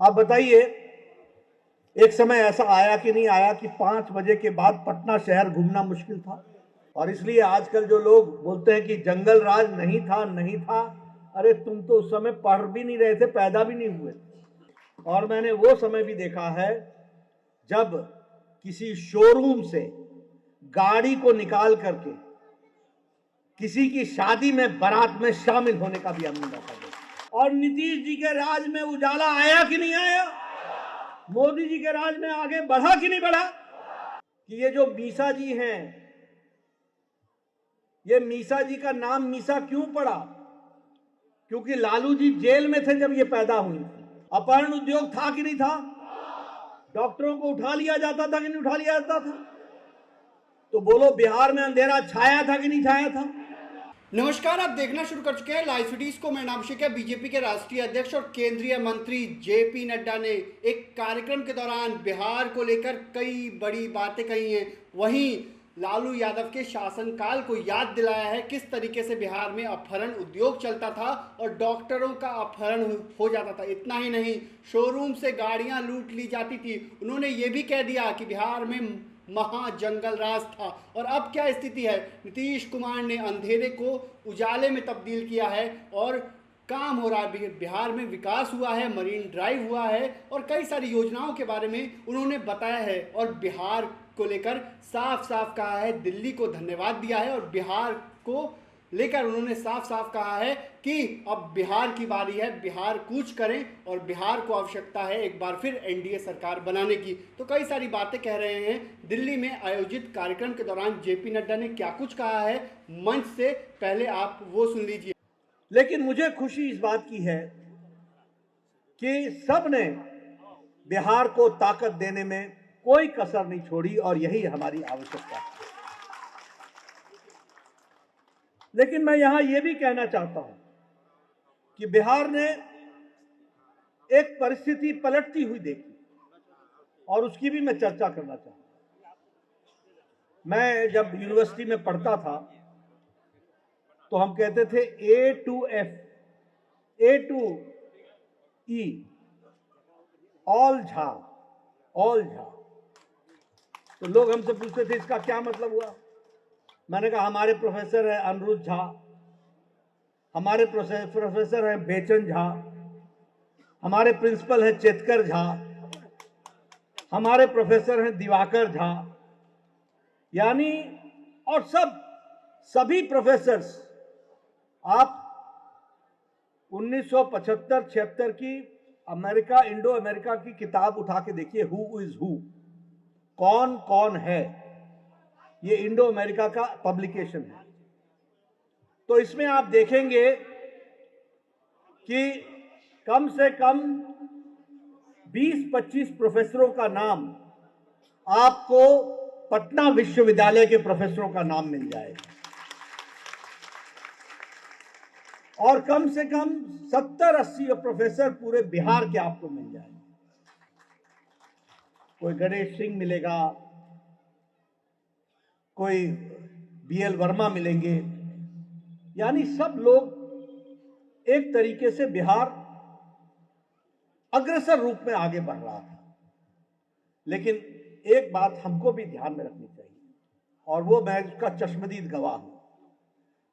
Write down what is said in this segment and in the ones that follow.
आप बताइए, एक समय ऐसा आया कि नहीं आया कि 5 बजे के बाद पटना शहर घूमना मुश्किल था। और इसलिए आजकल जो लोग बोलते हैं कि जंगल राज नहीं था, नहीं था, अरे तुम तो उस समय पढ़ भी नहीं रहे थे, पैदा भी नहीं हुए। और मैंने वो समय भी देखा है जब किसी शोरूम से गाड़ी को निकाल करके किसी की शादी में बारात में शामिल होने का भी हमने मौका दिया। और नीतीश जी के राज में उजाला आया कि नहीं आया? मोदी जी के राज में आगे बढ़ा कि नहीं बढ़ा? कि ये जो मीसा जी हैं, ये मीसा जी का नाम मीसा क्यों पड़ा? क्योंकि लालू जी जेल में थे जब ये पैदा हुई। अपहरण उद्योग था कि नहीं था? डॉक्टरों को उठा लिया जाता था कि नहीं उठा लिया जाता था? तो बोलो, बिहार में अंधेरा छाया था कि नहीं छाया था? नमस्कार, आप देखना शुरू कर चुके हैं लाइव सिटीज को। मैं नाम है। बीजेपी के राष्ट्रीय अध्यक्ष और केंद्रीय मंत्री जेपी नड्डा ने एक कार्यक्रम के दौरान बिहार को लेकर कई बड़ी बातें कही हैं। वहीं लालू यादव के शासनकाल को याद दिलाया है, किस तरीके से बिहार में अपहरण उद्योग चलता था और डॉक्टरों का अपहरण हो जाता था। इतना ही नहीं, शोरूम से गाड़ियां लूट ली जाती थी। उन्होंने ये भी कह दिया कि बिहार में महाजंगल राज था। और अब क्या स्थिति है? नीतीश कुमार ने अंधेरे को उजाले में तब्दील किया है और काम हो रहा है। बिहार में विकास हुआ है, मरीन ड्राइव हुआ है और कई सारी योजनाओं के बारे में उन्होंने बताया है। और बिहार को लेकर साफ साफ कहा है, दिल्ली को धन्यवाद दिया है। और बिहार को लेकर उन्होंने साफ साफ कहा है कि अब बिहार की बारी है, बिहार कूच करें और बिहार को आवश्यकता है एक बार फिर एनडीए सरकार बनाने की। तो कई सारी बातें कह रहे हैं। दिल्ली में आयोजित कार्यक्रम के दौरान जेपी नड्डा ने क्या कुछ कहा है मंच से, पहले आप वो सुन लीजिए। लेकिन मुझे खुशी इस बात की है कि सब ने बिहार को ताकत देने में कोई कसर नहीं छोड़ी और यही हमारी आवश्यकता है। लेकिन मैं यहां यह भी कहना चाहता हूं कि बिहार ने एक परिस्थिति पलटती हुई देखी और उसकी भी मैं चर्चा करना चाहता हूं। मैं जब यूनिवर्सिटी में पढ़ता था तो हम कहते थे A to F, A to E, all Jha, all Jha. तो लोग हमसे पूछते थे इसका क्या मतलब हुआ। मैंने कहा हमारे प्रोफेसर है अनिरुद्ध झा, हमारे प्रोफेसर है बेचन झा, हमारे प्रिंसिपल है चेतकर झा, हमारे प्रोफेसर हैं दिवाकर झा, यानी और सभी प्रोफेसर्स। आप 1975-76 की अमेरिका इंडो अमेरिका की किताब उठा के देखिए, हु इज हु, कौन कौन है। ये इंडो अमेरिका का पब्लिकेशन है। तो इसमें आप देखेंगे कि कम से कम 20-25 प्रोफेसरों का नाम आपको पटना विश्वविद्यालय के प्रोफेसरों का नाम मिल जाएगा और कम से कम 70-80 प्रोफेसर पूरे बिहार के आपको मिल जाएंगे। कोई गणेश सिंह मिलेगा, कोई BL वर्मा मिलेंगे, यानी सब लोग एक तरीके से बिहार अग्रसर रूप में आगे बढ़ रहा था। लेकिन एक बात हमको भी ध्यान में रखनी चाहिए और वो मैं उसका चश्मदीद गवाह हूं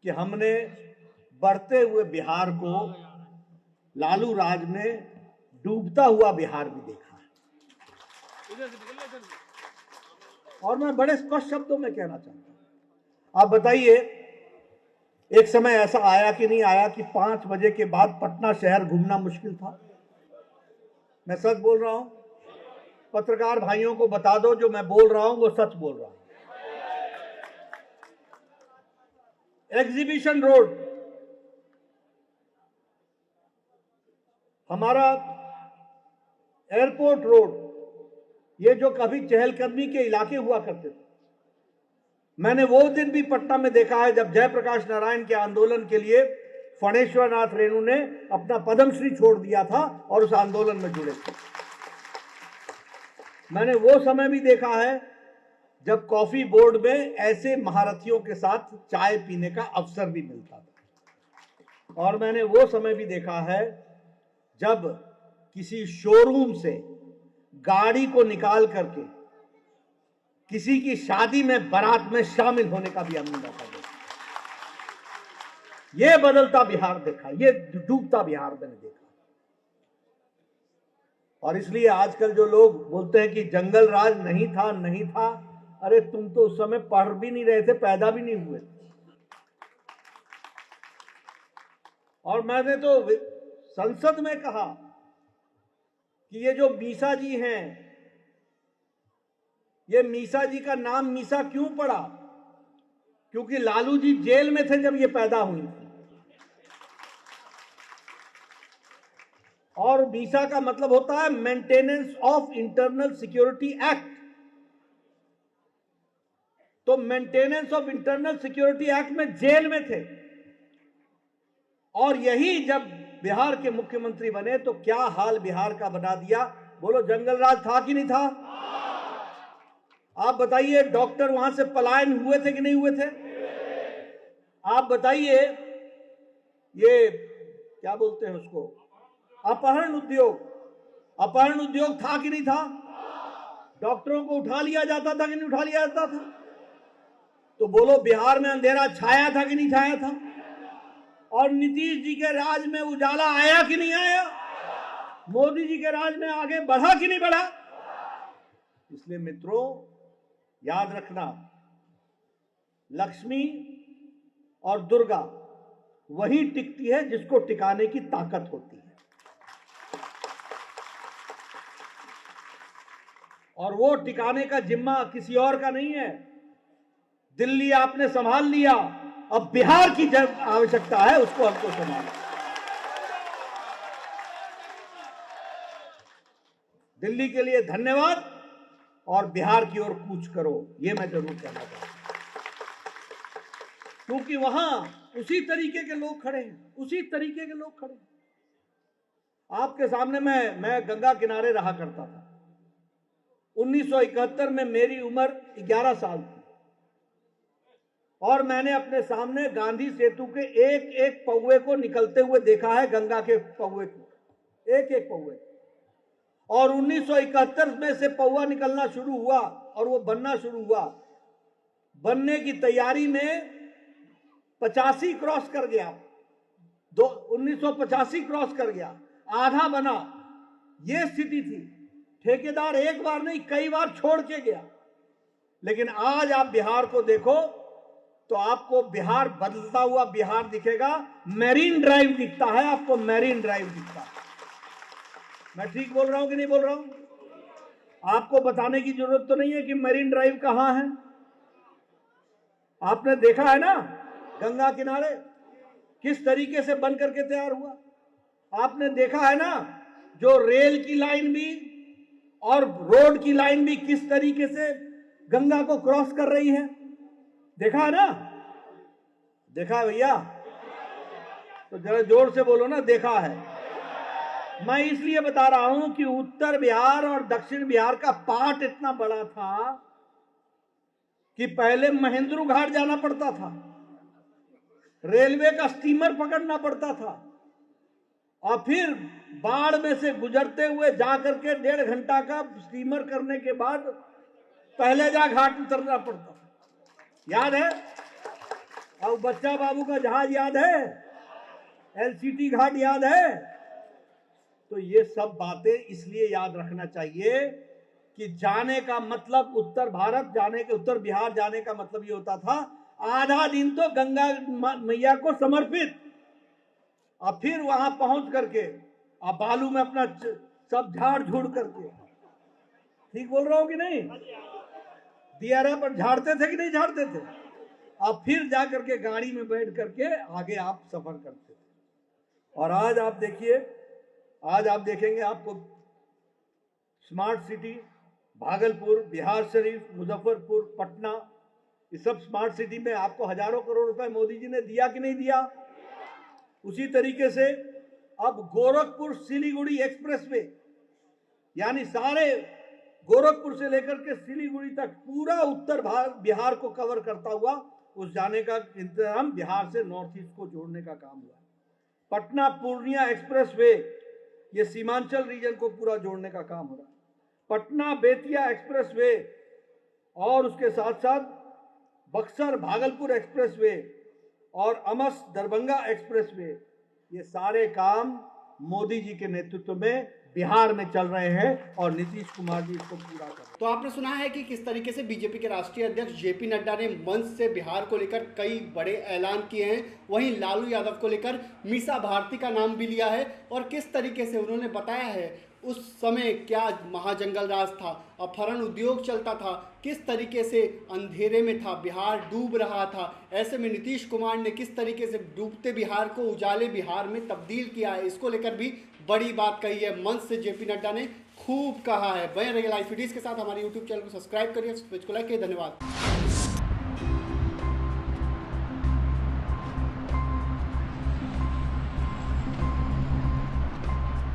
कि हमने बढ़ते हुए बिहार को लालू राज में डूबता हुआ बिहार भी देखा है। और मैं बड़े स्पष्ट शब्दों में कहना चाहता हूं। आप बताइए, एक समय ऐसा आया कि नहीं आया कि 5 बजे के बाद पटना शहर घूमना मुश्किल था? मैं सच बोल रहा हूं। पत्रकार भाइयों को बता दो, जो मैं बोल रहा हूं वो सच बोल रहा हूं। एग्जीबिशन रोड, हमारा एयरपोर्ट रोड, ये जो कभी चहलकदमी के इलाके हुआ करते थे, मैंने वो दिन भी पटना में देखा है जब जयप्रकाश नारायण के आंदोलन के लिए फणेश्वर नाथ रेणु ने अपना पद्मश्री छोड़ दिया था और उस आंदोलन में जुड़े थे। मैंने वो समय भी देखा है जब कॉफी बोर्ड में ऐसे महारथियों के साथ चाय पीने का अवसर भी मिलता था। और मैंने वो समय भी देखा है जब किसी शोरूम से गाड़ी को निकाल करके किसी की शादी में बारात में शामिल होने का भी हमने मौका दिया। ये बदलता बिहार देखा, ये डूबता बिहार मैंने देखा। और इसलिए आजकल जो लोग बोलते हैं कि जंगल राज नहीं था, नहीं था, अरे तुम तो उस समय पढ़ भी नहीं रहे थे, पैदा भी नहीं हुए थे। और मैंने तो संसद में कहा कि ये जो मीसा जी हैं, ये मीसा जी का नाम मीसा क्यों पड़ा? क्योंकि लालू जी जेल में थे जब ये पैदा हुई थी। और मीसा का मतलब होता है maintenance of internal security act. तो maintenance of internal security act में जेल में थे। और यही जब बिहार के मुख्यमंत्री बने तो क्या हाल बिहार का बना दिया। बोलो, जंगल राज था कि नहीं था? आप बताइए, डॉक्टर वहां से पलायन हुए थे कि नहीं हुए थे? आप बताइए, ये क्या बोलते हैं उसको, अपहरण उद्योग था कि नहीं था? डॉक्टरों को उठा लिया जाता था कि नहीं उठा लिया जाता था? तो बोलो, बिहार में अंधेरा छाया था कि नहीं छाया था? और नीतीश जी के राज में उजाला आया कि नहीं आया? मोदी जी के राज में आगे बढ़ा कि नहीं बढ़ा? इसलिए मित्रों, याद रखना, लक्ष्मी और दुर्गा वही टिकती है जिसको टिकाने की ताकत होती है। और वो टिकाने का जिम्मा किसी और का नहीं है। दिल्ली आपने संभाल लिया, अब बिहार की जब आवश्यकता है उसको हमको संभालना। दिल्ली के लिए धन्यवाद, और बिहार की ओर कूच करो, ये मैं जरूर कहना चाहता हूं। क्योंकि वहां उसी तरीके के लोग खड़े हैं, उसी तरीके के लोग खड़े हैं। आपके सामने मैं गंगा किनारे रहा करता था। 1971 में मेरी उम्र 11 साल थी, और मैंने अपने सामने गांधी सेतु के एक एक पौवे को निकलते हुए देखा है, गंगा के पौवे को, एक एक पौवे। और 1971 में से पौवा निकलना शुरू हुआ और वो बनना शुरू हुआ। बनने की तैयारी में 85 क्रॉस कर गया, 1985 क्रॉस कर गया, आधा बना। ये स्थिति थी। ठेकेदार एक बार नहीं, कई बार छोड़ के गया। लेकिन आज आप बिहार को देखो तो आपको बिहार बदलता हुआ बिहार दिखेगा। मैरीन ड्राइव दिखता है आपको, मैरीन ड्राइव दिखता है। मैं ठीक बोल रहा हूं कि नहीं बोल रहा हूं? आपको बताने की जरूरत तो नहीं है कि मैरीन ड्राइव कहां है। आपने देखा है ना गंगा किनारे किस तरीके से बन करके तैयार हुआ। आपने देखा है ना जो रेल की लाइन भी और रोड की लाइन भी किस तरीके से गंगा को क्रॉस कर रही है। देखा है ना? देखा है भैया? तो जरा जोर से बोलो ना, देखा है। मैं इसलिए बता रहा हूं कि उत्तर बिहार और दक्षिण बिहार का पार्ट इतना बड़ा था कि पहले महेंद्रू घाट जाना पड़ता था, रेलवे का स्टीमर पकड़ना पड़ता था, और फिर बाढ़ में से गुजरते हुए जाकर के 1.5 घंटा का स्टीमर करने के बाद पहले जा घाट उतरना पड़ता था। याद है? और बच्चा बाबू का जहाज याद है? एलसीटी घाट याद है? तो ये सब बातें इसलिए याद रखना चाहिए कि जाने का मतलब उत्तर भारत जाने के, उत्तर बिहार जाने का मतलब ये होता था आधा दिन तो गंगा मैया को समर्पित, और फिर वहां पहुंच करके आप बालू में अपना सब झाड़ झूड़ करके, ठीक बोल रहा हूं कि नहीं? दियारा पर झाड़ते थे कि नहीं झाड़ते थे? और फिर जाकर के गाड़ी में बैठ करके आगे आप सफर करते थे। और आज आप देखिए, आज आप देखेंगे आपको स्मार्ट सिटी भागलपुर, बिहार शरीफ, मुजफ्फरपुर, पटना, ये सब स्मार्ट सिटी में आपको हजारों करोड़ रुपए मोदी जी ने दिया कि नहीं दिया? उसी तरीके से अब गोरखपुर सिलीगुड़ी एक्सप्रेसवे, यानी सारे गोरखपुर से लेकर के सिलीगुड़ी तक पूरा उत्तर बिहार को कवर करता हुआ उस जाने का इंतजाम बिहार से नॉर्थ ईस्ट को जोड़ने का काम हुआ। पटना पूर्णिया एक्सप्रेसवे, ये सीमांचल रीजन को पूरा जोड़ने का काम हो रहा है। पटना बेतिया एक्सप्रेसवे और उसके साथ साथ बक्सर भागलपुर एक्सप्रेसवे और अमस दरभंगा एक्सप्रेसवे, ये सारे काम मोदी जी के नेतृत्व में बिहार में चल रहे हैं और नीतीश कुमार जी इसको पूरा कर रहे हैं। तो आपने सुना है कि किस तरीके से बीजेपी के राष्ट्रीय अध्यक्ष जेपी नड्डा ने मंच से बिहार को लेकर कई बड़े ऐलान किए हैं। वहीं लालू यादव को लेकर मीसा भारती का नाम भी लिया है और किस तरीके से उन्होंने बताया है उस समय क्या महाजंगल राज था, अपहरण उद्योग चलता था, किस तरीके से अंधेरे में था, बिहार डूब रहा था। ऐसे में नीतीश कुमार ने किस तरीके से डूबते बिहार को उजाले बिहार में तब्दील किया है, इसको लेकर भी बड़ी बात कही है। मंच से जेपी नड्डा ने खूब कहा है। बने रहिए लाइव वीडियोस के साथ, हमारे यूट्यूब चैनल को सब्सक्राइब करिए, को लाइक करिए। धन्यवाद।